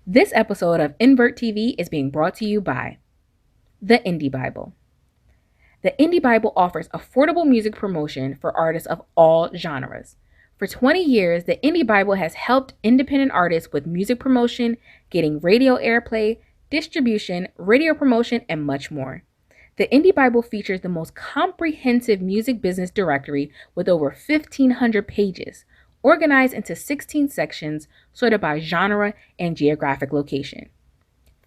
This episode of ENVERT TV is being brought to you by the Indie Bible. The Indie Bible offers affordable music promotion for artists of all genres. For 20 years, the Indie Bible has helped independent artists with music promotion, getting radio airplay, distribution, radio promotion, and much more. The Indie Bible features the most comprehensive music business directory with over 1,500 pages, organized into 16 sections sorted by genre and geographic location,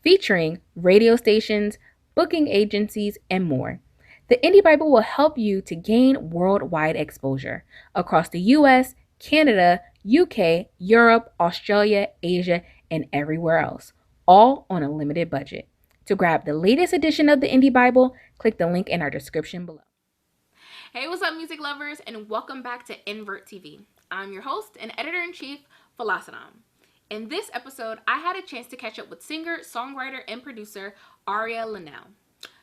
featuring radio stations, booking agencies, and more. The Indie Bible will help you to gain worldwide exposure across the US, Canada, UK, Europe, Australia, Asia, and everywhere else, all on a limited budget. To grab the latest edition of the Indie Bible, click the link in our description below. Hey, what's up, music lovers, and welcome back to ENVERT TV. I'm your host and editor-in-chief, Flisadam. In this episode, I had a chance to catch up with singer, songwriter, and producer Aria Lanelle.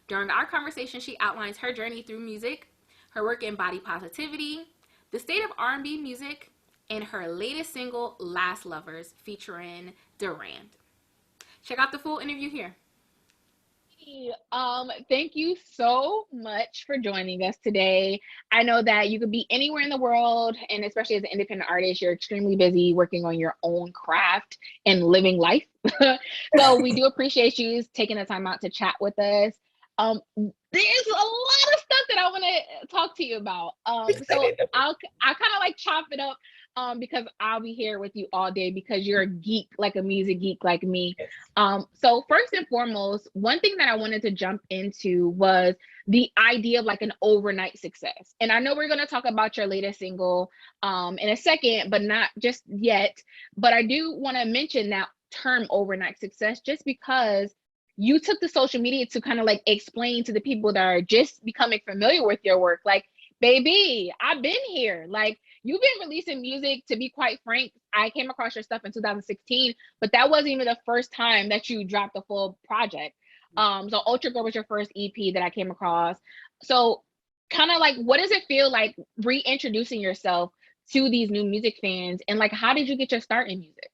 During our conversation, she outlines her journey through music, her work in body positivity, the state of R&B music, and her latest single, Last Lovers, featuring Durand. Check out the full interview here. Thank you so much for joining us today. I know that you could be anywhere in the world, and especially as an independent artist, you're extremely busy working on your own craft and living life. So we do appreciate you taking the time out to chat with us. There's a lot of stuff that I want to talk to you about. So I'll kind of like chop it up because I'll be here with you all day because you're a geek, like a music geek like me. So first and foremost, one thing that I wanted to jump into was the idea of like an overnight success. And I know we're going to talk about your latest single in a second, but not just yet. But I do want to mention that term overnight success just because you took the social media to kind of like explain to the people that are just becoming familiar with your work, like, baby, I've been here. Like, you've been releasing music. To be quite frank, I came across your stuff in 2016, but that wasn't even the first time that you dropped a full project. So Ultra Girl was your first EP that I came across. So kind of like, what does it feel like reintroducing yourself to these new music fans? And like, how did you get your start in music?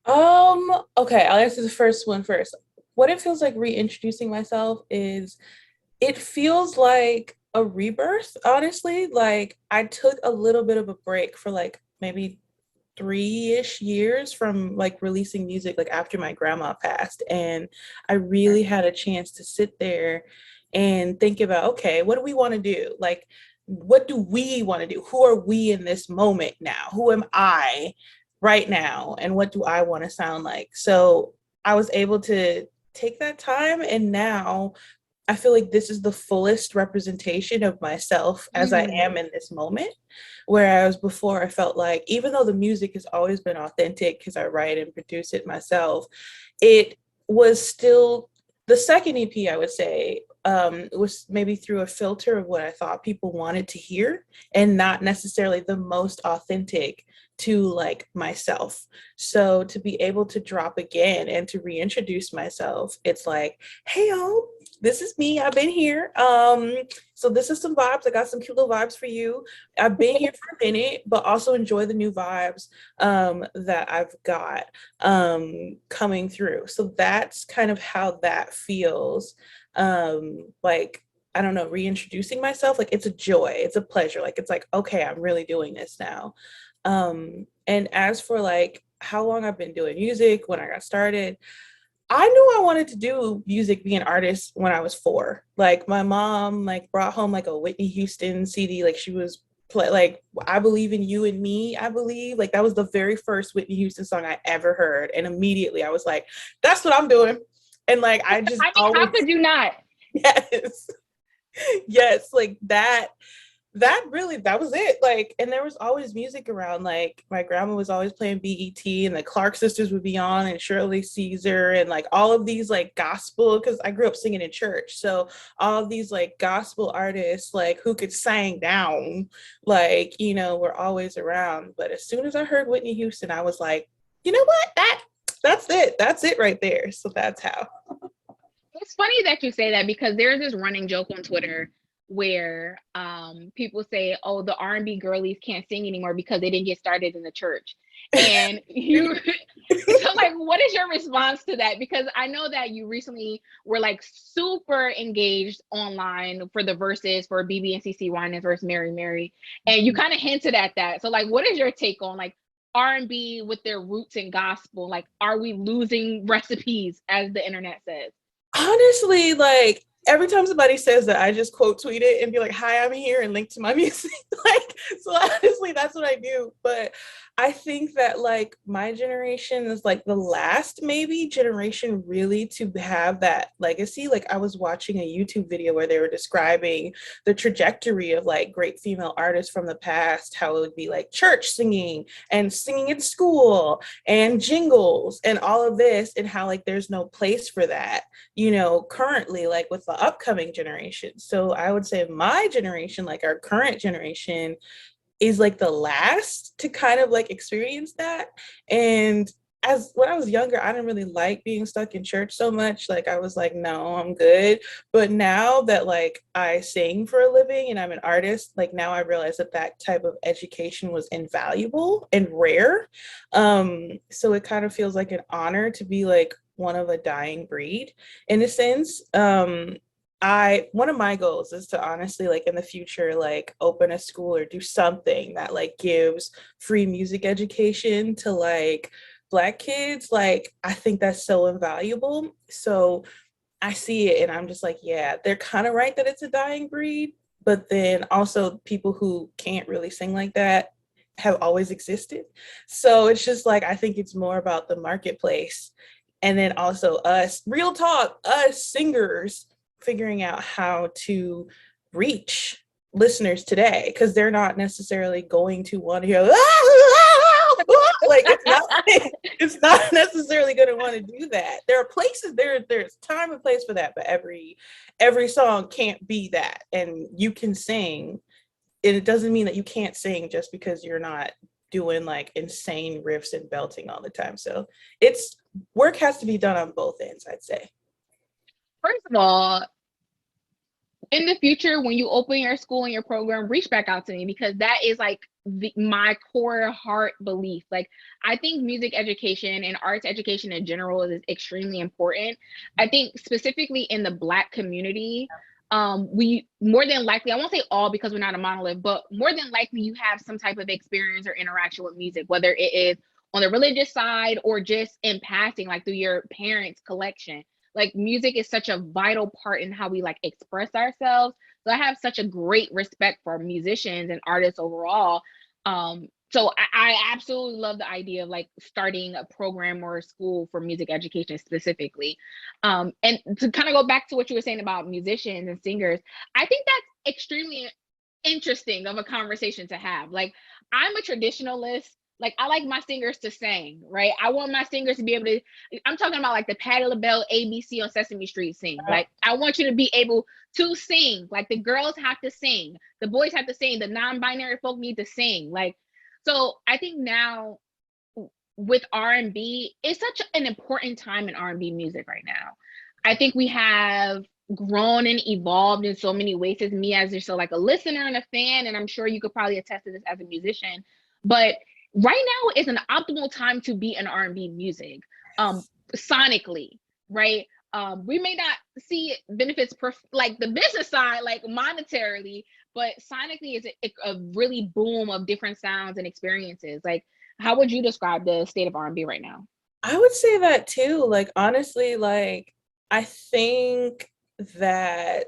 Okay, I'll answer the first one first. What it feels like reintroducing myself is, it feels like a rebirth, honestly. Like, I took a little bit of a break for like maybe 3-ish years from like releasing music, like after my grandma passed, and I really had a chance to sit there and think about, okay, what do we want to do? Like, what do we want to do? Who are we in this moment now? Who am I right now? And what do I want to sound like? So I was able to take that time, and now I feel like this is the fullest representation of myself as I am in this moment. Whereas before, I felt like, even though the music has always been authentic because I write and produce it myself, it was still, the second EP, I would say, was maybe through a filter of what I thought people wanted to hear, and not necessarily the most authentic to like myself. So to be able to drop again and to reintroduce myself, it's like, hey y'all, this is me. I've been here. So this is some vibes. I got some cute little vibes for you. I've been here for a minute, but also enjoy the new vibes that I've got coming through. So that's kind of how that feels. Like, I don't know, reintroducing myself, like, it's a joy, it's a pleasure. Like, it's like, okay, I'm really doing this now. And as for like how long I've been doing music, when I got started, I knew I wanted to do music, be an artist when I was 4. Like, my mom like brought home like a Whitney Houston CD. Like, she was like, I Believe in You and Me, I believe. Like, that was the very first Whitney Houston song I ever heard. And immediately I was like, that's what I'm doing. And like, I just I mean, how could you not? Yes. Yes, like that really, that was it. Like, and there was always music around. Like, my grandma was always playing BET, and the Clark sisters would be on, and Shirley Caesar, and like all of these like gospel, because I grew up singing in church, so all of these like gospel artists, like, who could sing down, like, you know, were always around. But as soon as I heard Whitney Houston, I was like, you know what, that's it right there. So that's how. It's funny that you say that because there's this running joke on Twitter where people say, oh, the R&B girlies can't sing anymore because they didn't get started in the church. And you so like, what is your response to that? Because I know that you recently were like super engaged online for the verses for BB and CC Winans versus Mary Mary, and you kind of hinted at that. So like, what is your take on like R&B with their roots in gospel? Like, are we losing recipes, as the internet says? Honestly, like every time somebody says that, I just quote tweet it and be like, hi, I'm here, and link to my music. Like, so honestly, that's what I do. But I think that like my generation is like the last maybe generation really to have that legacy. Like I was watching a YouTube video where they were describing the trajectory of like great female artists from the past, how it would be like church singing and singing at school and jingles and all of this, and how like there's no place for that, you know, currently, like with the upcoming generation. So I would say my generation, like our current generation, is like the last to kind of like experience that. And as when I was younger, I didn't really like being stuck in church so much. Like I was like, no, I'm good. But now that like I sing for a living and I'm an artist, like now I realize that that type of education was invaluable and rare. So it kind of feels like an honor to be like one of a dying breed in a sense. One of my goals is to honestly like in the future like open a school or do something that like gives free music education to like Black kids. Like I think that's so invaluable. So I see it and I'm just like, yeah, they're kind of right that it's a dying breed, but then also people who can't really sing like that have always existed. So it's just like I think it's more about the marketplace, and then also us, real talk, us singers figuring out how to reach listeners today, because they're not necessarily going to want to hear like it's not necessarily going to want to do that. There are places, there's time and place for that, but every song can't be that. And you can sing, and it doesn't mean that you can't sing just because you're not doing like insane riffs and belting all the time. So it's work has to be done on both ends, I'd say. First of all, in the future, when you open your school and your program, reach back out to me, because that is like my core heart belief. Like, I think music education and arts education in general is extremely important. I think specifically in the Black community, we more than likely, I won't say all because we're not a monolith, but more than likely you have some type of experience or interaction with music, whether it is on the religious side or just in passing, like through your parents' collection. Like, music is such a vital part in how we like express ourselves. So I have such a great respect for musicians and artists overall. So I absolutely love the idea of like starting a program or a school for music education specifically. And to kind of go back to what you were saying about musicians and singers, I think that's extremely interesting of a conversation to have. Like, I'm a traditionalist. Like, I like my singers to sing, right? I want my singers to be able to, I'm talking about like the Patti LaBelle ABC on Sesame Street sing. Like, I want you to be able to sing. Like, the girls have to sing, the boys have to sing, the non-binary folk need to sing. Like, so I think now with R&B, it's such an important time in R&B music right now. I think we have grown and evolved in so many ways, as me as just like a listener and a fan, and I'm sure you could probably attest to this as a musician. But right now is an optimal time to be in R&B music, sonically, right? We may not see benefits like the business side, like monetarily, but sonically is a really boom of different sounds and experiences. Like, how would you describe the state of R&B right now? I would say that too. Like, honestly, like, I think that,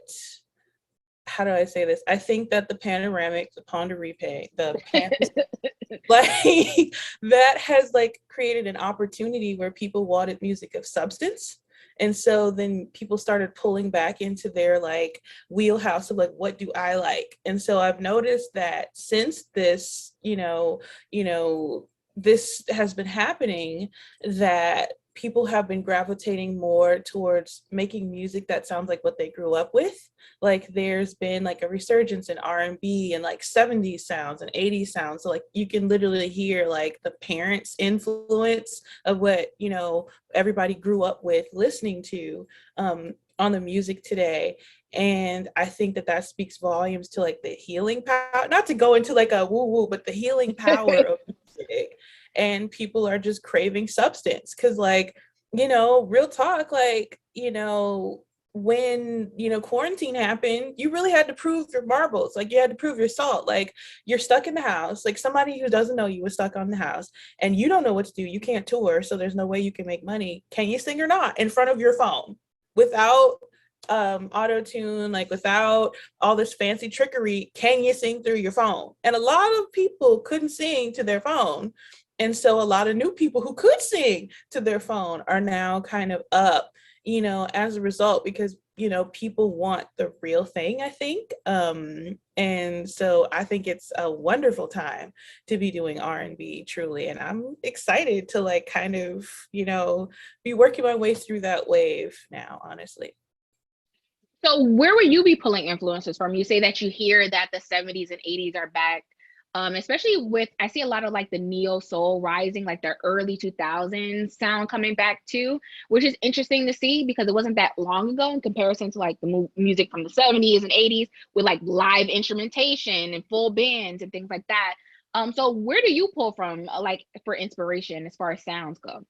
how do I say this? I think that the panoramic, the Pond de Repay, like, that has like created an opportunity where people wanted music of substance. And so then people started pulling back into their like wheelhouse of like, what do I like? And so I've noticed that since this, this has been happening, that people have been gravitating more towards making music that sounds like what they grew up with. Like, there's been like a resurgence in R&B and like 70s sounds and 80s sounds. So like you can literally hear like the parents' influence of what, everybody grew up with listening to on the music today. And I think that that speaks volumes to like the healing power, not to go into like a woo woo, but the healing power of music. and people are just craving substance. Because like, real talk, like, when quarantine happened, you really had to prove your marbles. Like, you had to prove your salt. Like, you're stuck in the house, like somebody who doesn't know you was stuck on the house, and you don't know what to do. You can't tour, so there's no way you can make money. Can you sing or not in front of your phone without auto tune, like without all this fancy trickery? Can you sing through your phone? And a lot of people couldn't sing to their phone, and so a lot of new people who could sing to their phone are now kind of up, as a result, because people want the real thing, I think. And so I think it's a wonderful time to be doing R&B, truly, and I'm excited to like kind of be working my way through that wave now, honestly. So where would you be pulling influences from? You say that you hear that the 70s and 80s are back, especially with, I see a lot of like the neo soul rising, like the early 2000s sound coming back too, which is interesting to see because it wasn't that long ago in comparison to like the music from the 70s and 80s with like live instrumentation and full bands and things like that. So where do you pull from, like, for inspiration as far as sounds go?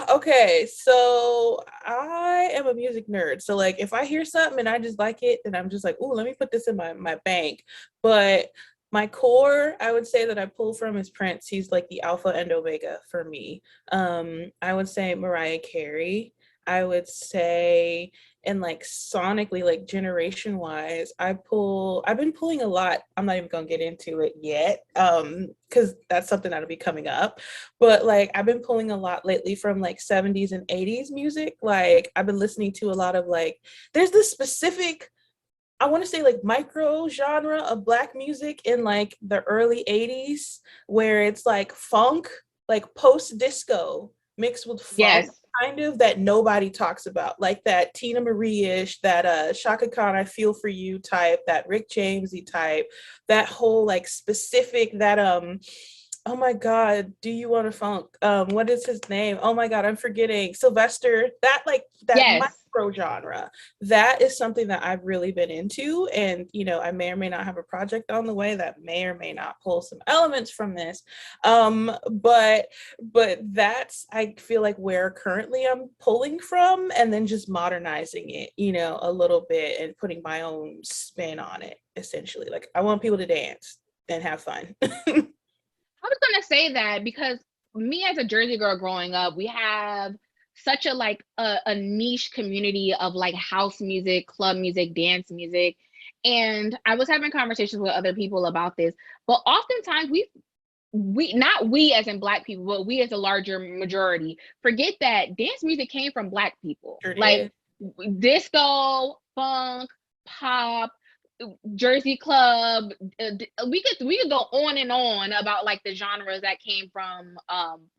Okay, so I am a music nerd. So like, if I hear something and I just like it, then I'm just like, oh, let me put this in my bank. But my core, I would say, that I pull from is Prince. He's like the alpha and omega for me. I would say Mariah Carey. I would say, and like sonically, like generation wise, I've been pulling a lot. I'm not even gonna get into it yet, because that's something that'll be coming up. But like, I've been pulling a lot lately from like 70s and 80s music. Like, I've been listening to a lot of like, there's this specific, I want to say, like, micro genre of Black music in like the early 80s, where it's like funk, like post disco mixed with funk, Yes. kind of, that nobody talks about, like that Tina Marie-ish, that Shaka Khan, I Feel For You type, that Rick Jamesy type, that whole like specific, that oh my God, Do You Want to Funk? What is his name? Oh my God, I'm forgetting. Sylvester, that like that Yes. micro genre. That is something that I've really been into. And, I may or may not have a project on the way that may or may not pull some elements from this. But that's, I feel like, where currently I'm pulling from, and then just modernizing it, a little bit, and putting my own spin on it, essentially. Like, I want people to dance and have fun. I was gonna say that because me as a Jersey girl growing up, we have such a like a niche community of like house music, club music, dance music. And I was having conversations with other people about this, but oftentimes we not we as in Black people, but we as a larger majority forget that dance music came from Black people. Sure Like did. disco, funk, pop, Jersey club. We could go on and on about like the genres that came from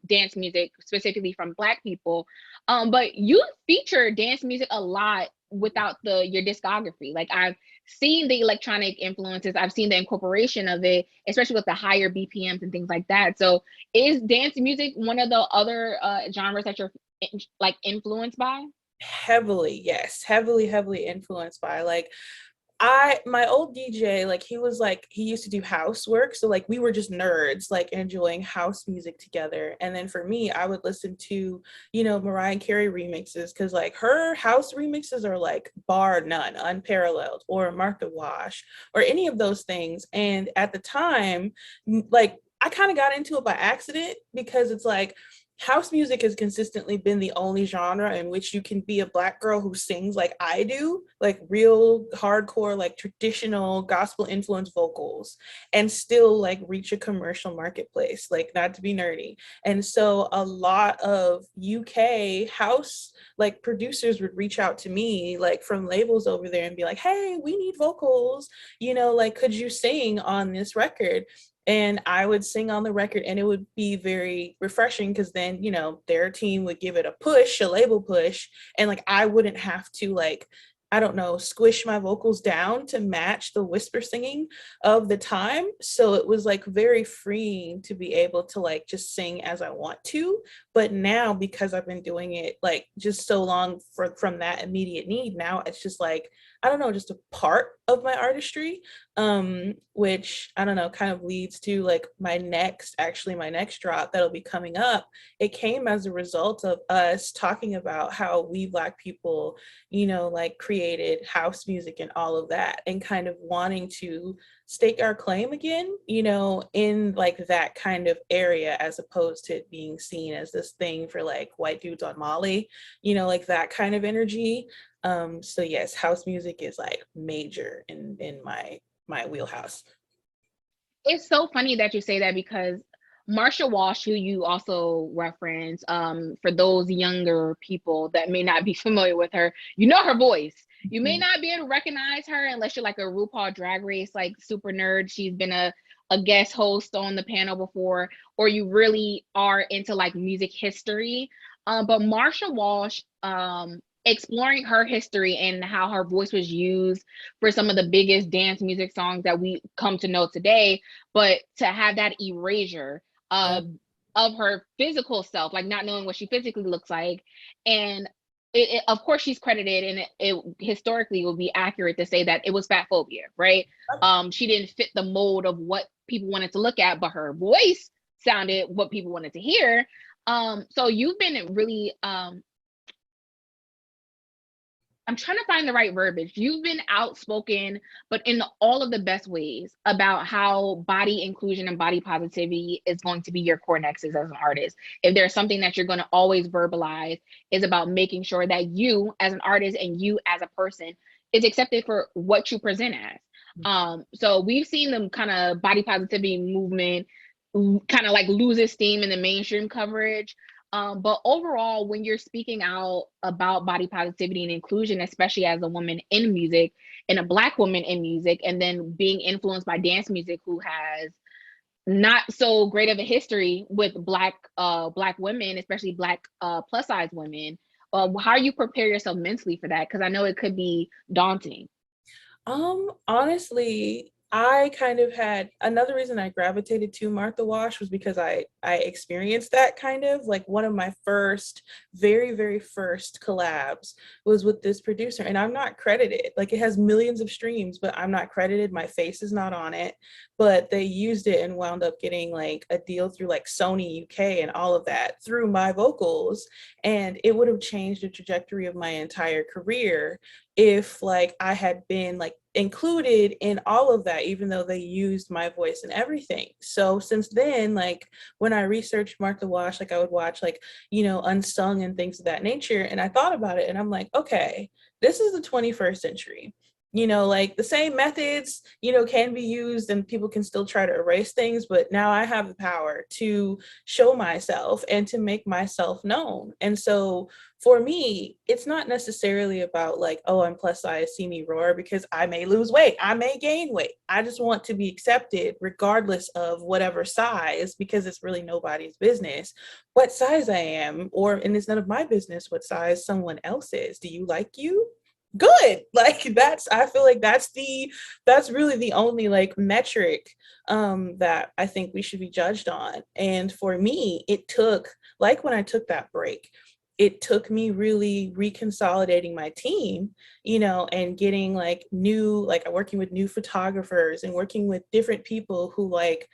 dance music, specifically from Black people. But you feature dance music a lot without your discography. Like, I've seen the electronic influences, I've seen the incorporation of it, especially with the higher BPMs and things like that. So is dance music one of the other genres that you're like influenced by? Heavily, yes. Heavily influenced by, like, my old DJ, like, he used to do housework, so like we were just nerds, like enjoying house music together. And then for me, I would listen to, Mariah Carey remixes, because like her house remixes are like bar none, unparalleled, or Martha Wash, or any of those things. And at the time, like, I kind of got into it by accident, because it's like, house music has consistently been the only genre in which you can be a Black girl who sings like I do, like real hardcore, like traditional gospel influenced vocals, and still like reach a commercial marketplace, like, not to be nerdy. And so a lot of UK house like producers would reach out to me, like from labels over there, and be like, hey, we need vocals, like, could you sing on this record? And I would sing on the record, and it would be very refreshing, because then, their team would give it a push, a label push, and like I wouldn't have to, like, I don't know, squish my vocals down to match the whisper singing of the time. So it was like very freeing to be able to like just sing as I want to. But now, because I've been doing it like just so long from that immediate need, now it's just like I don't know, just a part of my artistry, which I don't know, kind of leads to like my next drop that'll be coming up. It came as a result of us talking about how we Black people, you know, like created house music and all of that, and kind of wanting to stake our claim again, you know, in like that kind of area, as opposed to it being seen as this thing for like white dudes on Molly, you know, like that kind of energy. So yes, house music is like major in my wheelhouse. It's so funny that you say that, because Marsha Walsh, who you also reference, for those younger people that may not be familiar with her, you know her voice. You may not be able to recognize her unless you're like a RuPaul Drag Race, like super nerd. She's been a guest host on the panel before, or you really are into like music history. But Marsha Walsh, exploring her history and how her voice was used for some of the biggest dance music songs that we come to know today, but to have that erasure of her physical self, like not knowing what she physically looks like. And of course she's credited, and it historically will be accurate to say that it was Fatphobia, right? She didn't fit the mold of what people wanted to look at, but her voice sounded what people wanted to hear. So you've been really I'm trying to find the right verbiage. You've been outspoken, but in all of the best ways, about how body inclusion and body positivity is going to be your core nexus as an artist. If there's something that you're going to always verbalize, is about making sure that you as an artist and you as a person is accepted for what you present as. So we've seen the kind of body positivity movement kind of like loses steam in the mainstream coverage. But overall, when you're speaking out about body positivity and inclusion, especially as a woman in music and a Black woman in music, and then being influenced by dance music, who has not so great of a history with Black women, especially Black plus size women, how do you prepare yourself mentally for that? Because I know it could be daunting. Honestly, I kind of had another reason I gravitated to Martha Wash was because I experienced that kind of like one of my first, very first collabs was with this producer, and I'm not credited. Like it has millions of streams, but I'm not credited. My face is not on it, but they used it and wound up getting like a deal through like Sony UK and all of that through my vocals, and it would have changed the trajectory of my entire career if like I had been like included in all of that, even though they used my voice and everything. So since then, like when I researched Martha Wash, like I would watch like, you know, Unsung and things of that nature. And I thought about it and I'm like, okay, this is the 21st century. You know, like the same methods, you know, can be used and people can still try to erase things, but now I have the power to show myself and to make myself known. And so for me, it's not necessarily about like, oh, I'm plus size, see me roar, because I may lose weight, I may gain weight. I just want to be accepted regardless of whatever size, because it's really nobody's business what size I am, and it's none of my business what size someone else is. Do you like you? Good. Like I feel like that's really the only like metric that I think we should be judged on. And for me, it took, like when I took that break, it took me really reconsolidating my team, you know, and getting like working with new photographers and working with different people who liked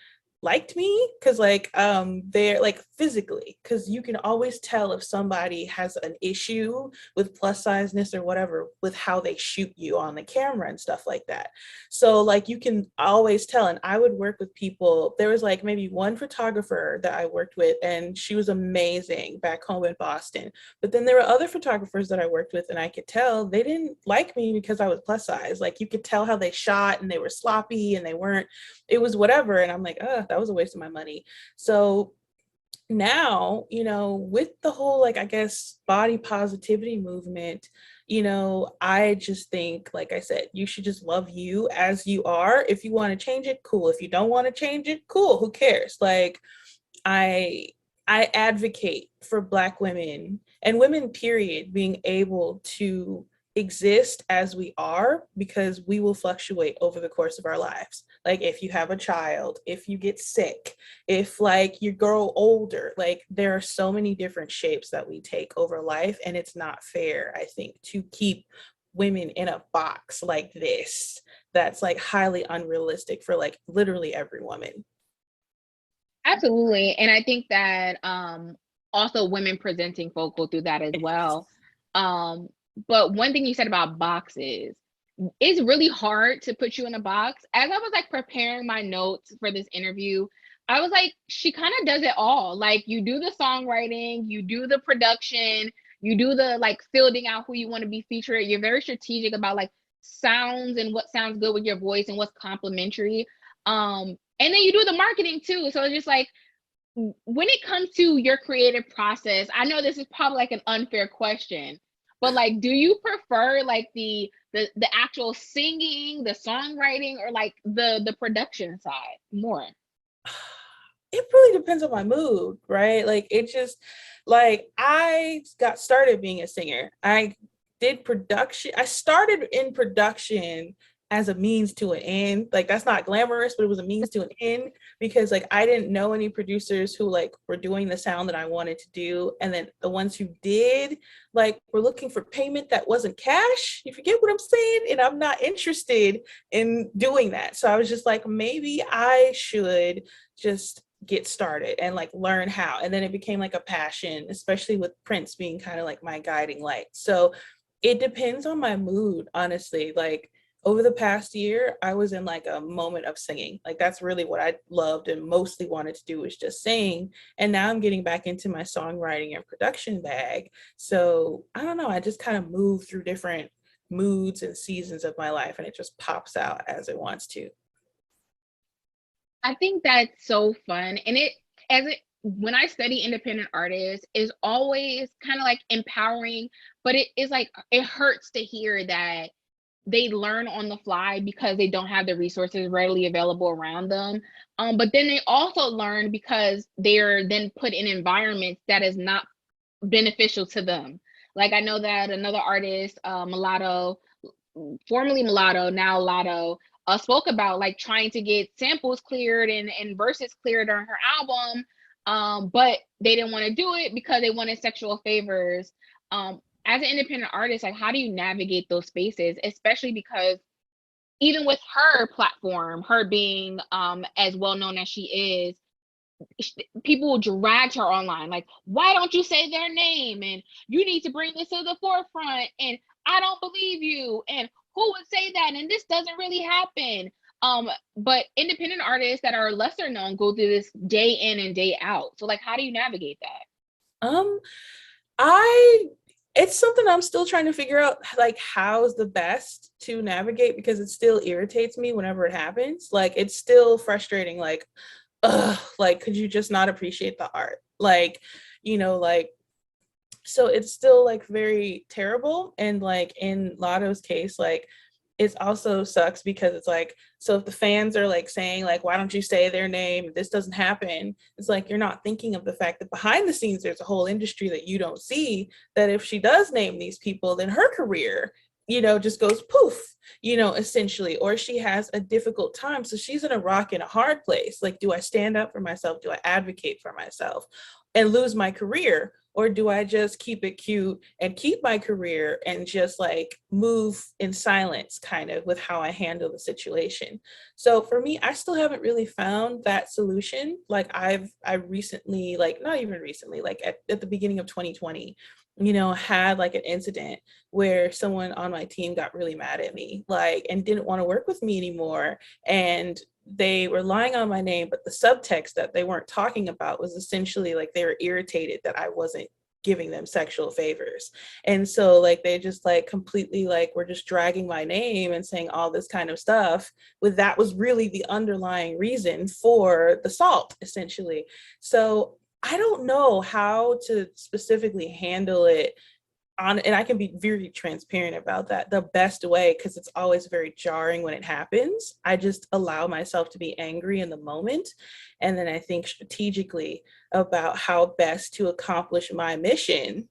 me, because they're like physically, because you can always tell if somebody has an issue with plus sizeness or whatever with how they shoot you on the camera and stuff like that. So like you can always tell. And I would work with people. There was like maybe one photographer that I worked with and she was amazing back home in Boston, but then there were other photographers that I worked with and I could tell they didn't like me because I was plus size. Like you could tell how they shot and they were sloppy and it was whatever. And I'm like, that was a waste of my money. So now, you know, with the whole, like, I guess, body positivity movement, you know, I just think, like I said, you should just love you as you are. If you want to change it, cool. If you don't want to change it, cool. Who cares? Like, I advocate for Black women and women, period, being able to exist as we are, because we will fluctuate over the course of our lives. Like if you have a child, if you get sick, if like you grow older, like there are so many different shapes that we take over life, and it's not fair, I think, to keep women in a box like this that's like highly unrealistic for like literally every woman. Absolutely. And I think that also women presenting folk go through that as well. But one thing you said about boxes, it's really hard to put you in a box. As I was like preparing my notes for this interview, I was like, she kind of does it all. Like, you do the songwriting, you do the production, you do the like fielding out who you want to be featured. You're very strategic about like sounds and what sounds good with your voice and what's complimentary. And then you do the marketing too. So it's just like, when it comes to your creative process, I know this is probably like an unfair question, but like, do you prefer like the actual singing, the songwriting, or like the production side more? It really depends on my mood, right? Like, it just, like, I got started being a singer. I did production. I started in production as a means to an end. Like, that's not glamorous, but it was a means to an end, because like I didn't know any producers who like were doing the sound that I wanted to do. And then the ones who did, like, were looking for payment that wasn't cash. You forget what I'm saying? And I'm not interested in doing that. So I was just like, maybe I should just get started and like learn how. And then it became like a passion, especially with Prince being kind of like my guiding light. So it depends on my mood, honestly. Like, over the past year, I was in like a moment of singing. Like, that's really what I loved and mostly wanted to do, was just sing. And now I'm getting back into my songwriting and production bag. So I don't know, I just kind of move through different moods and seasons of my life, and it just pops out as it wants to. I think that's so fun. And when I study independent artists, is always kind of like empowering, but it is like, it hurts to hear that they learn on the fly because they don't have the resources readily available around them. But then they also learn because they're then put in environments that is not beneficial to them. Like, I know that another artist, Mulatto, formerly Mulatto, now Lotto, spoke about like trying to get samples cleared and verses cleared on her album, but they didn't want to do it because they wanted sexual favors. As an independent artist, like, how do you navigate those spaces, especially because even with her platform, her being as well known as she is, people dragged her online, like, why don't you say their name, and you need to bring this to the forefront, and I don't believe you, and who would say that, and this doesn't really happen. But independent artists that are lesser known go through this day in and day out. So like, how do you navigate that? I It's something I'm still trying to figure out, like, how's the best to navigate, because it still irritates me whenever it happens. Like, it's still frustrating. Like, like, could you just not appreciate the art? Like, like, so it's still like very terrible. And like in Lotto's case, like, it also sucks because it's like, so if the fans are like saying like, why don't you say their name, this doesn't happen, it's like, you're not thinking of the fact that behind the scenes there's a whole industry that you don't see, that if she does name these people, then her career, just goes poof, essentially, or she has a difficult time. So she's in a rock and a hard place. Like, do I stand up for myself? Do I advocate for myself and lose my career? Or do I just keep it cute and keep my career and just like move in silence kind of with how I handle the situation? So for me, I still haven't really found that solution. Like, I recently, like, not even recently, like at the beginning of 2020, had like an incident where someone on my team got really mad at me, like, and didn't want to work with me anymore. And they were lying on my name, but the subtext that they weren't talking about was essentially like they were irritated that I wasn't giving them sexual favors. And so like they just like completely like were just dragging my name and saying all this kind of stuff, with that was really the underlying reason for the salt, essentially. So I don't know how to specifically handle it and I can be very transparent about that the best way, because it's always very jarring when it happens. I just allow myself to be angry in the moment, and then I think strategically about how best to accomplish my mission,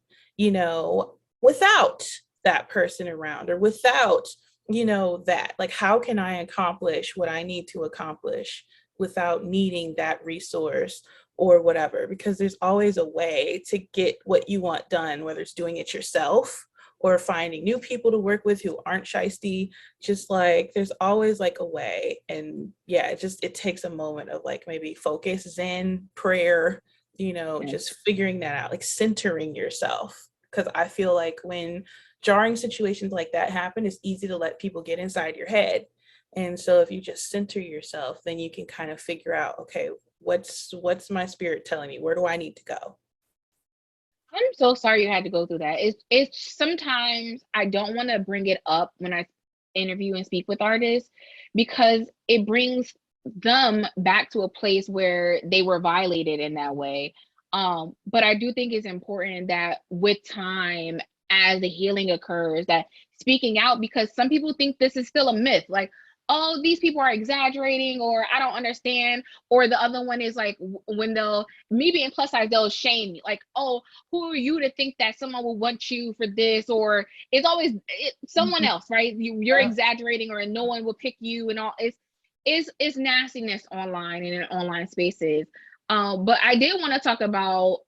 without that person around, or without, that, like, how can I accomplish what I need to accomplish without needing that resource or whatever, because there's always a way to get what you want done, whether it's doing it yourself or finding new people to work with who aren't shysty. Just like there's always like a way. And yeah, it takes a moment of like maybe focus, zen, prayer, just figuring that out, like centering yourself. Because I feel like when jarring situations like that happen, it's easy to let people get inside your head. And so if you just center yourself, then you can kind of figure out, okay, what's my spirit telling me? Where do I need to go? I'm so sorry you had to go through that. It's sometimes I don't want to bring it up when I interview and speak with artists, because it brings them back to a place where they were violated in that way. But I do think it's important that with time, as the healing occurs, that speaking out, because some people think this is still a myth, like, oh, these people are exaggerating, or I don't understand. Or the other one is like, when me being plus size, they'll shame me, like, oh, who are you to think that someone will want you for this? Or it's always someone else, right? You're exaggerating, or no one will pick you, and all. It's nastiness online and in online spaces. But I did want to talk about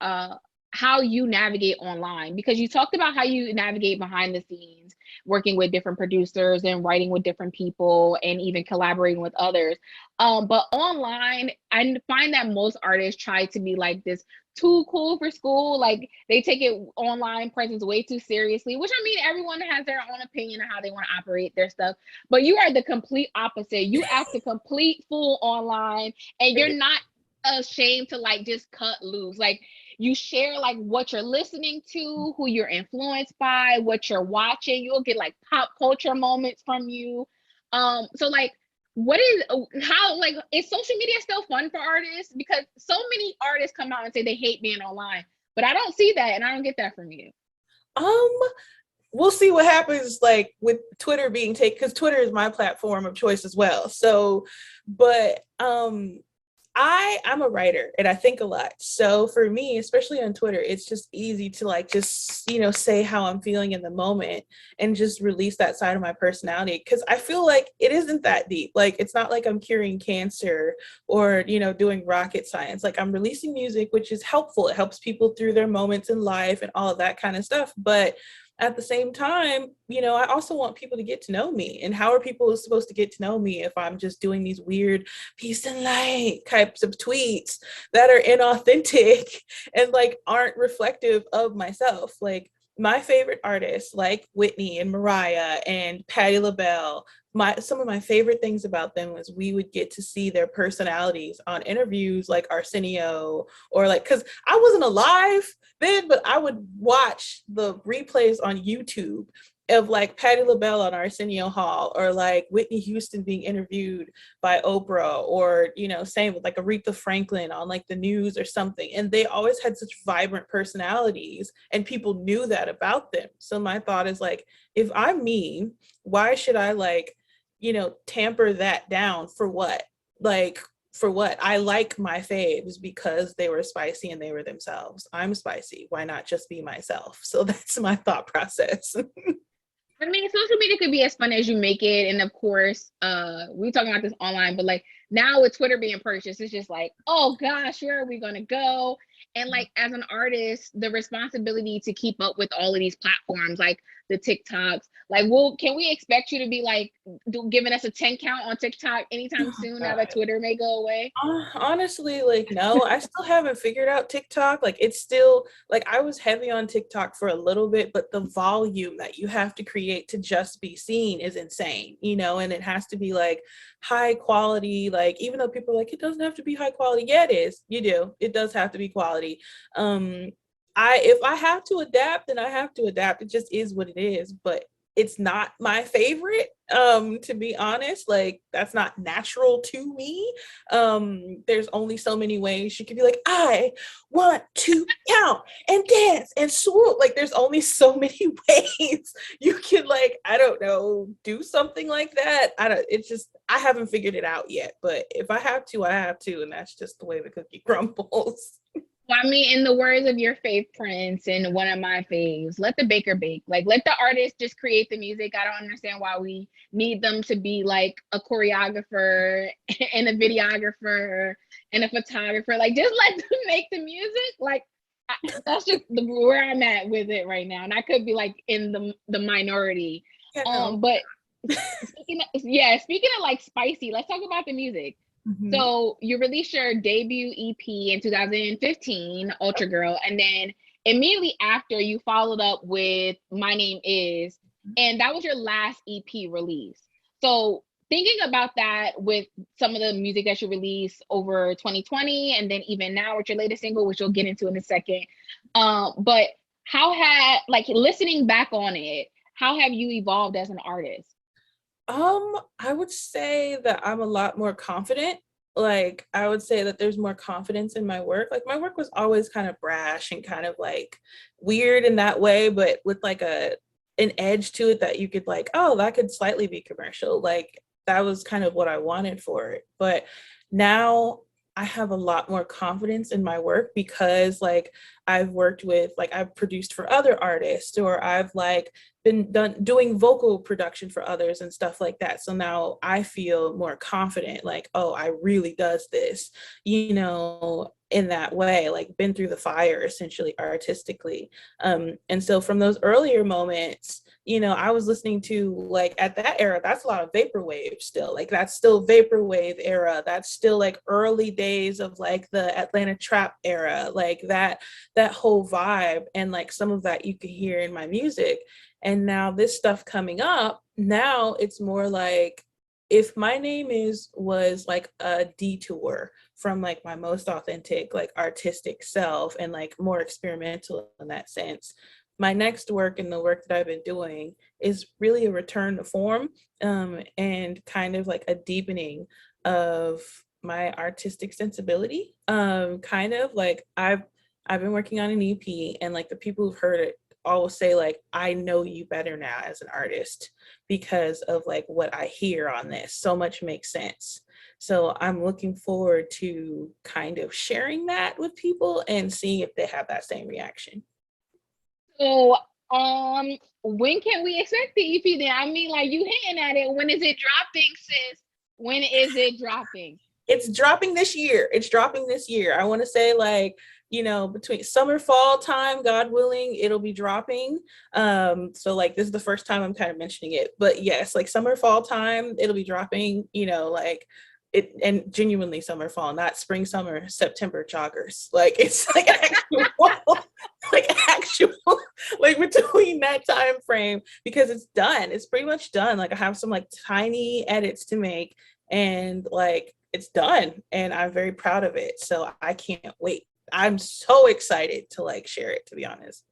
how you navigate online, because you talked about how you navigate behind the scenes, working with different producers and writing with different people and even collaborating with others. But online, I find that most artists try to be like this too cool for school. Like they take it online presence way too seriously, which, I mean, everyone has their own opinion of how they want to operate their stuff. But you are the complete opposite. You act a complete fool online, and you're not ashamed to like just cut loose. Like you share like what you're listening to, who you're influenced by, what you're watching. You'll get like pop culture moments from you. So like, is social media still fun for artists? Because so many artists come out and say they hate being online, but I don't see that, and I don't get that from you. We'll see what happens like with Twitter being taken, because Twitter is my platform of choice as well. So, but I'm a writer and I think a lot. So for me, especially on Twitter, it's just easy to like just, say how I'm feeling in the moment and just release that side of my personality. Cause I feel like it isn't that deep. Like, it's not like I'm curing cancer or, doing rocket science. Like, I'm releasing music, which is helpful. It helps people through their moments in life and all of that kind of stuff. But at the same time, I also want people to get to know me. And how are people supposed to get to know me if I'm just doing these weird peace and light types of tweets that are inauthentic and like aren't reflective of myself? Like, my favorite artists like Whitney and Mariah and Patti LaBelle, some of my favorite things about them was we would get to see their personalities on interviews like Arsenio, or like, because I wasn't alive then, but I would watch the replays on YouTube of like Patti LaBelle on Arsenio Hall, or like Whitney Houston being interviewed by Oprah, or, same with like Aretha Franklin on like the news or something. And they always had such vibrant personalities and people knew that about them. So my thought is like, if I'm me, why should I like, tamper that down for what? Like, for what? I like my faves because they were spicy and they were themselves. I'm spicy. Why not just be myself? So that's my thought process. I mean, social media could be as fun as you make it. And of course, we talking about this online, but like now with Twitter being purchased, it's just like, oh gosh, where are we gonna go? And like, as an artist, the responsibility to keep up with all of these platforms, like the TikToks, like, can we expect you to be like giving us a 10 count on TikTok anytime soon, now that Twitter may go away? Honestly, like, no, I still haven't figured out TikTok. Like, it's still like, I was heavy on TikTok for a little bit, but the volume that you have to create to just be seen is insane, and it has to be like high quality. Like, even though people are like, it doesn't have to be high quality. Yeah, it is. You do. It does have to be quality. If I have to adapt, then I have to adapt. It just is what it is. But it's not my favorite, to be honest. Like, that's not natural to me. There's only so many ways you could be like, I want to count and dance and swoop. Like, there's only so many ways you can, like, I don't know, do something like that. I haven't figured it out yet, but if I have to, I have to, and that's just the way the cookie crumbles. Well, I mean, in the words of your fave Prince and one of my faves, let the baker bake. Like, let the artist just create the music. I don't understand why we need them to be like a choreographer and a videographer and a photographer. Like, just let them make the music. Like, That's just where I'm at with it right now, and I could be like in the minority. Yeah, no. But speaking of like spicy, let's talk about the music. Mm-hmm. So you released your debut EP in 2015, Ultra Girl, and then immediately after you followed up with My Name Is, and that was your last EP release. So thinking about that with some of the music that you released over 2020 and then even now with your latest single, which we'll get into in a second, but how had, like, listening back on it, how have you evolved as an artist? I would say that I'm a lot more confident. Like, I would say that there's more confidence in my work. Like, my work was always kind of brash and kind of like weird in that way, but with like an edge to it that you could like, oh, that could slightly be commercial. Like, that was kind of what I wanted for it. But now I have a lot more confidence in my work because like I've worked with, like, I've produced for other artists, or I've like been doing vocal production for others and stuff like that. So now I feel more confident, like, oh, I really does this, you know, in that way, like been through the fire essentially artistically. And so from those earlier moments, you know, I was listening to, like, at that era, that's a lot of vaporwave still, like that's still vaporwave era, that's still like early days of like the Atlanta trap era, like that whole vibe. And like some of that you could hear in my music. And now this stuff coming up, now it's more like, if My Name Is was like a detour from like my most authentic, like artistic self and like more experimental in that sense, my next work and the work that I've been doing is really a return to form, and kind of like a deepening of my artistic sensibility. Kind of like I've been working on an EP, and like the people who've heard it always say like, I know you better now as an artist because of like what I hear on this. So much makes sense. So I'm looking forward to kind of sharing that with people and seeing if they have that same reaction. So, when can we expect the EP then? I mean, like, you hinting at it. When is it dropping, sis? When is it dropping? It's dropping this year. It's dropping this year. I want to say like, you know, between summer, fall time, God willing, it'll be dropping. So like this is the first time I'm kind of mentioning it, but yes, like summer, fall time, it'll be dropping, you know, like it, and genuinely summer, fall, not spring, summer, September joggers. Like it's like actual, like actual, like between that time frame, because it's done. It's pretty much done. Like I have some like tiny edits to make, and like it's done, and I'm very proud of it. So I can't wait. I'm so excited to like share it, to be honest.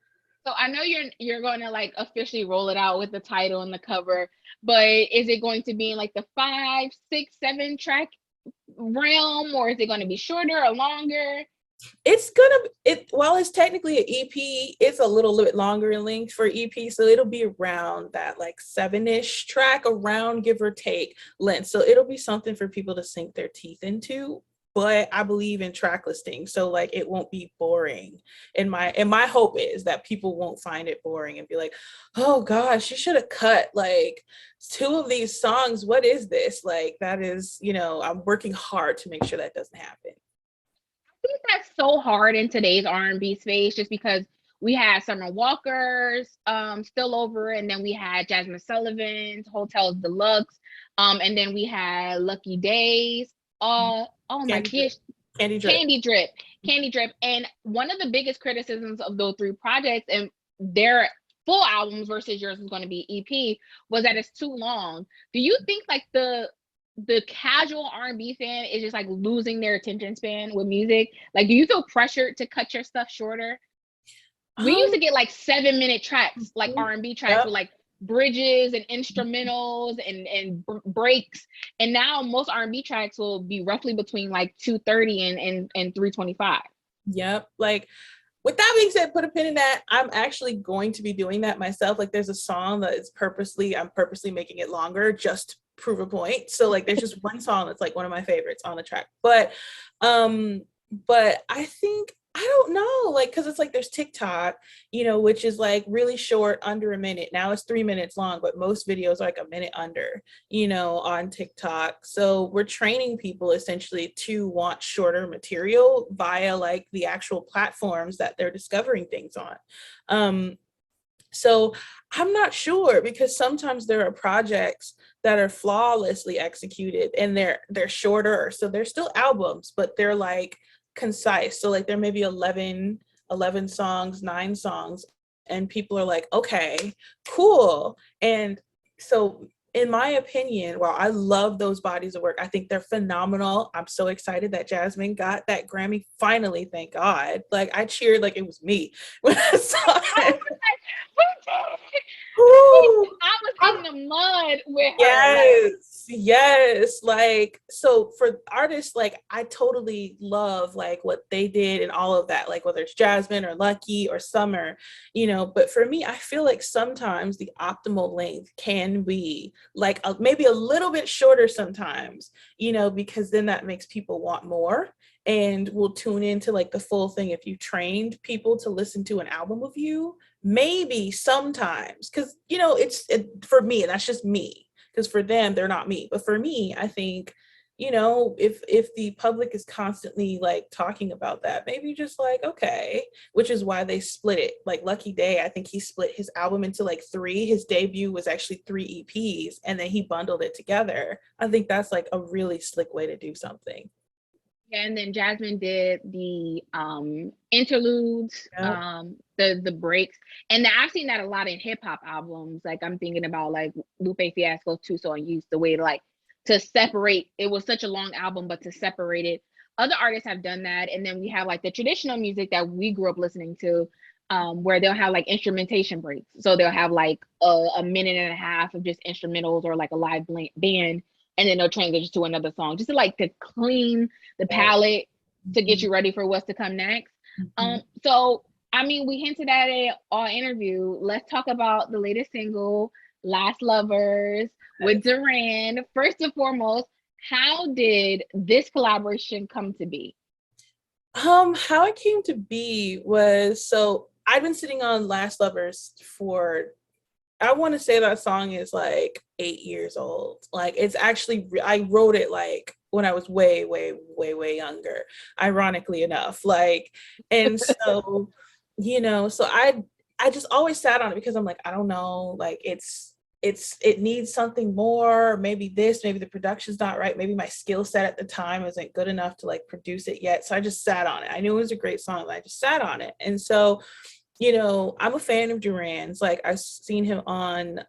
So I know you're going to like officially roll it out with the title and the cover, but is it going to be in like the 5, 6, 7 track realm, or is it going to be shorter or longer? It's gonna, while it's technically an EP, it's a little bit longer in length for EP, so it'll be around that like 7-ish track, around, give or take, length. So it'll be something for people to sink their teeth into. But I believe in track listing, so like it won't be boring. And my hope is that people won't find it boring and be like, oh gosh, you should have cut like 2 of these songs. What is this? Like that is, you know, I'm working hard to make sure that doesn't happen. I think that's so hard in today's R&B space, just because we had Summer Walker's still over, and then we had Jasmine Sullivan's Hotels Deluxe, and then we had Lucky Days. Oh my gosh, Candy Drip. And one of the biggest criticisms of those 3 projects and their full albums versus yours is going to be EP was that it's too long. Do you think like the casual R&B fan is just like losing their attention span with music? Like, do you feel pressured to cut your stuff shorter? We used to get like 7-minute tracks, like R&B tracks, with like bridges and instrumentals and breaks, and now most R&B tracks will be roughly between like 2:30 and 3:25. Yep. Like, with that being said, put a pin in that. I'm actually going to be doing that myself. Like there's a song that is I'm purposely making it longer just to prove a point. So like there's just one song that's like one of my favorites on the track. But I think I don't know, like, because it's like there's TikTok, you know, which is like really short, under a minute. Now it's 3 minutes long, but most videos are like a minute under, you know, on TikTok. So we're training people essentially to want shorter material via like the actual platforms that they're discovering things on. So I'm not sure, because sometimes there are projects that are flawlessly executed and they're shorter. So they're still albums, but they're like concise. So like there may be 11 songs, 9 songs, and people are like, okay, cool. And so in my opinion, while I love those bodies of work, I think they're phenomenal. I'm so excited that Jasmine got that Grammy finally, thank God. Like I cheered like it was me when I saw it. I was in the mud with her. Yes. Like, so for artists, like I totally love like what they did and all of that, like whether it's Jasmine or Lucky or Summer, you know, but for me, I feel like sometimes the optimal length can be like maybe a little bit shorter sometimes, you know, because then that makes people want more and will tune into like the full thing. If you trained people to listen to an album of you, maybe sometimes, because you know for me, and that's just me, because for them they're not me, but for me I think, you know, if the public is constantly like talking about that, maybe just like okay, which is why they split it. Like Lucky Day, I think he split his album into like 3. His debut was actually 3 EPs and then he bundled it together. I think that's like a really slick way to do something. Yeah, and then Jasmine did the interludes, Yep. the breaks, and I've seen that a lot in hip hop albums. Like I'm thinking about like Lupe Fiasco's Two So Unused, the way to like to separate. It was such a long album, but to separate it. Other artists have done that, and then we have like the traditional music that we grew up listening to, where they'll have like instrumentation breaks. So they'll have like a minute and a half of just instrumentals or like a live band, and then they'll transition to another song, just to like to clean the palette to get you ready for what's to come next. So I mean, we hinted at it all interview. Let's talk about the latest single, Last Lovers, with Durand. First and foremost, how did this collaboration come to be? How it came to be was, so I've been sitting on Last Lovers for, I want to say that song is like 8 years old. Like it's actually, I wrote it like when I was way, way, way, way younger, ironically enough. Like, and so, you know, so I just always sat on it because I'm like, I don't know, like it needs something more. Maybe this, maybe the production's not right. Maybe my skill set at the time isn't good enough to like produce it yet. So I just sat on it. I knew it was a great song, but I just sat on it. And so, you know, I'm a fan of Durand's. Like I've seen him on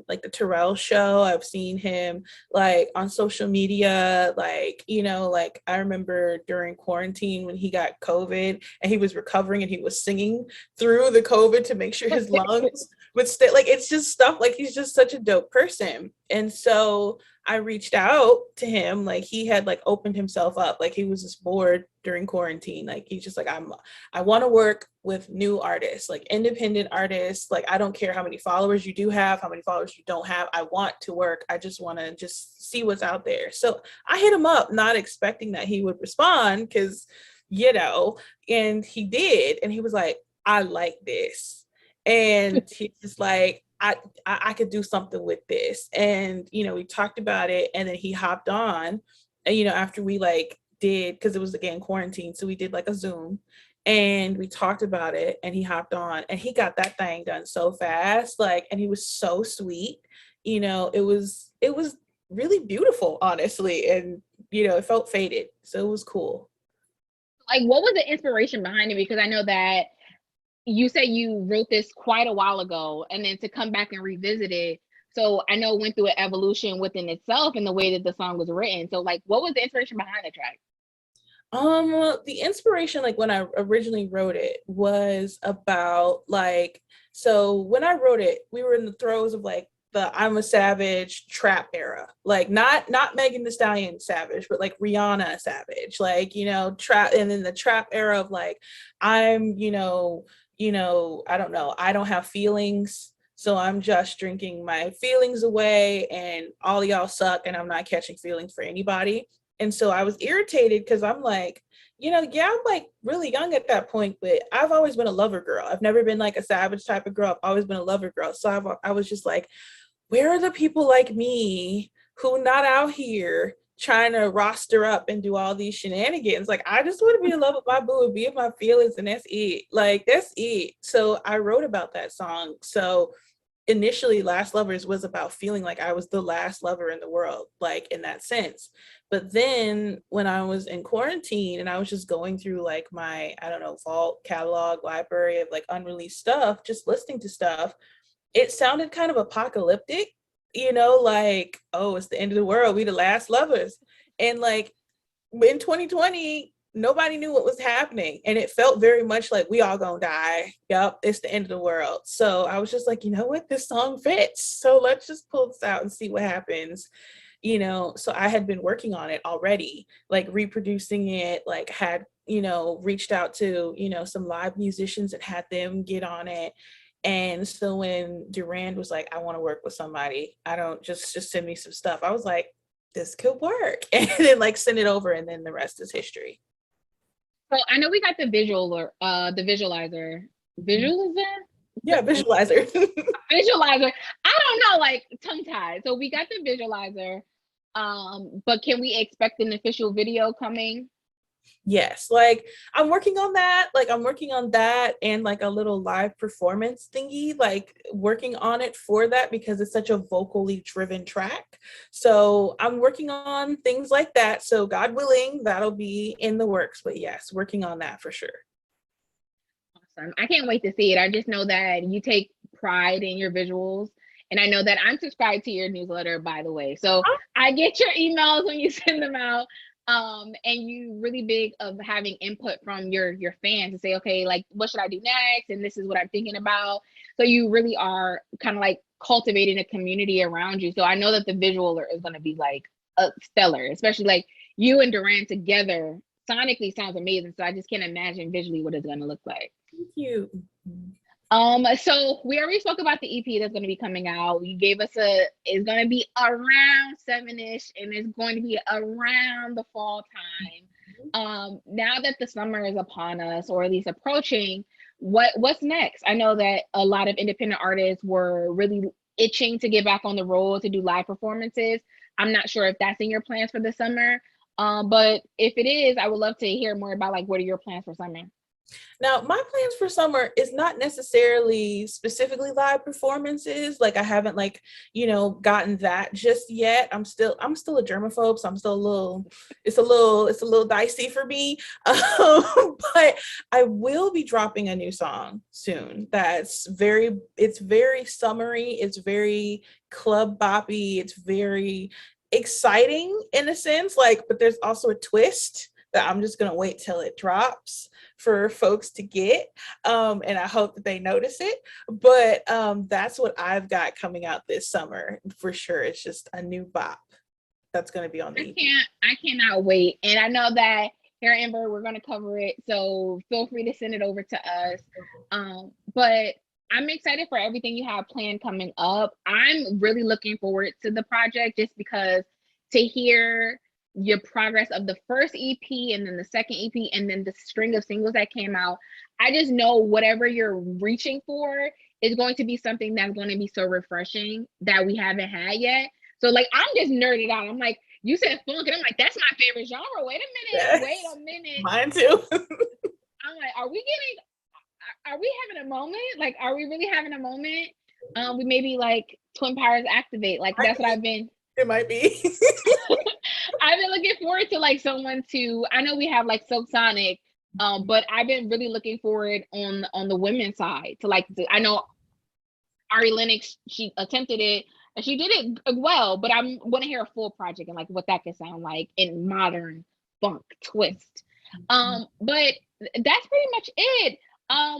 like the Terrell show. I've seen him like on social media. Like, you know, like I remember during quarantine when he got COVID and he was recovering and he was singing through the COVID to make sure his lungs would stay. Like it's just stuff, like he's just such a dope person. And so I reached out to him, like he had like opened himself up, like he was just bored during quarantine. Like he's just like, I want to work with new artists, like independent artists. Like I don't care how many followers you do have, how many followers you don't have. I want to work. I just want to just see what's out there. So I hit him up, not expecting that he would respond, because, you know, and he did. And he was like, I like this. And he's just like, I could do something with this. And, you know, we talked about it and then he hopped on, and, you know, after we like did, because it was again quarantine. So we did like a Zoom and we talked about it and he hopped on and he got that thing done so fast. Like, and he was so sweet, you know, it was really beautiful, honestly. And, you know, it felt faded. So it was cool. Like, what was the inspiration behind it? Because I know that you said you wrote this quite a while ago, and then to come back and revisit it. So I know it went through an evolution within itself in the way that the song was written. So like, what was the inspiration behind the track? The inspiration, like when I originally wrote it, was about like, so when I wrote it, we were in the throes of like the I'm a Savage trap era, like not Megan Thee Stallion Savage, but like Rihanna Savage, like, you know, trap, and then the trap era of like, I'm, I don't know, I don't have feelings. So I'm just drinking my feelings away and all y'all suck and I'm not catching feelings for anybody. And so I was irritated because I'm like, yeah, I'm like really young at that point, but I've always been a lover girl. I've never been like a savage type of girl. I've always been a lover girl. So I was just like, where are the people like me who not out here trying to roster up and do all these shenanigans? Like, I just want to be in love with my boo and be in my feelings, and that's it. Like, that's it. So I wrote about that song. So initially Last Lovers was about feeling like I was the last lover in the world, like in that sense. But then when I was in quarantine and I was just going through like my, I don't know, vault catalog library of like unreleased stuff, just listening to stuff, it sounded kind of apocalyptic, like, oh, it's the end of the world, we the last lovers. And like in 2020, nobody knew what was happening, and it felt very much like we all gonna die. Yep, it's the end of the world. So I was just like, you know what, this song fits, so let's just pull this out and see what happens. So I had been working on it already, like reproducing it, like had reached out to some live musicians and had them get on it. And so when Durand was like, I want to work with somebody, I don't just send me some stuff, I was like, this could work. And then like send it over, and then the rest is history. So I know we got the the visualizer. Visualizer? Yeah, visualizer. Visualizer. I don't know, like tongue tied. So we got the visualizer. But can we expect an official video coming? Yes, like I'm working on that. And like a little live performance thingy, like working on it for that, because it's such a vocally driven track. So I'm working on things like that. So God willing, that'll be in the works. But yes, working on that for sure. Awesome. I can't wait to see it. I just know that you take pride in your visuals. And I know that I'm subscribed to your newsletter, by the way. So I get your emails when you send them out. And you really big of having input from your fans to say, okay, like, what should I do next? And this is what I'm thinking about. So you really are kind of like cultivating a community around you. So I know that the visual is going to be like stellar, especially like you and Durand together sonically sounds amazing. So I just can't imagine visually what it's going to look like. Thank you. So we already spoke about the EP that's going to be coming out. You gave us it's going to be around 7-ish, and it's going to be around the fall time. Now that the summer is upon us, or at least approaching, what's next? I know that a lot of independent artists were really itching to get back on the road to do live performances. I'm not sure if that's in your plans for the summer. But if it is, I would love to hear more about like, what are your plans for summer? Now, my plans for summer is not necessarily specifically live performances. Like I haven't like, gotten that just yet. I'm still a germaphobe, so I'm still it's a little dicey for me. But I will be dropping a new song soon. It's very summery. It's very club boppy. It's very exciting in a sense, like, but there's also a twist that I'm just gonna wait till it drops for folks to get, and I hope that they notice it. But that's what I've got coming out this summer for sure. It's just a new bop that's going to be on the EP. I cannot wait, and I know that here at ENVERT we're going to cover it, so feel free to send it over to us. But I'm excited for everything you have planned coming up. I'm really looking forward to the project, just because to hear your progress of the first EP and then the second EP and then the string of singles that came out, I just know whatever you're reaching for is going to be something that's going to be so refreshing that we haven't had yet. So like, I'm just nerded out. I'm like, you said funk, and I'm like, that's my favorite genre. Wait a minute. Mine too. I'm like, are we having a moment? Like, are we really having a moment? We maybe like Twin Powers activate. Like, that's what I've been. It might be. I've been looking forward to like someone to, I know we have like Silk Sonic, but I've been really looking forward on the women's side to like, I know Aria Lanelle, she attempted it and she did it well, but I want to hear a full project and like what that could sound like in modern funk twist. But that's pretty much it. How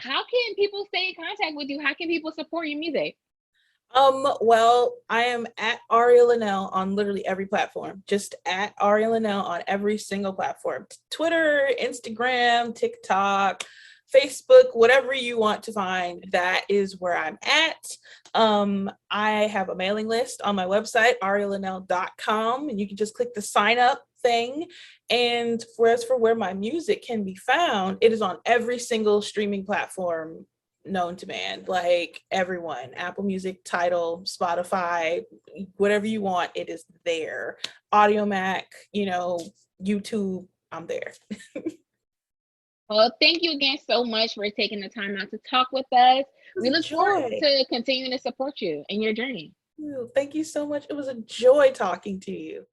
can people stay in contact with you? How can people support your music? Well, I am at Aria Lanelle on literally every platform. Just at Aria Lanelle on every single platform. Twitter, Instagram, TikTok, Facebook, whatever you want to find, that is where I'm at. I have a mailing list on my website, arialanelle.com, and you can just click the sign up thing. And whereas for where my music can be found, it is on every single streaming platform known to man, like everyone, Apple Music, Tidal, Spotify, whatever you want, it is there. Audiomack, you know, YouTube, I'm there. Well, thank you again so much for taking the time out to talk with us. We look forward to continuing to support you in your journey. Thank you so much. It was a joy talking to you.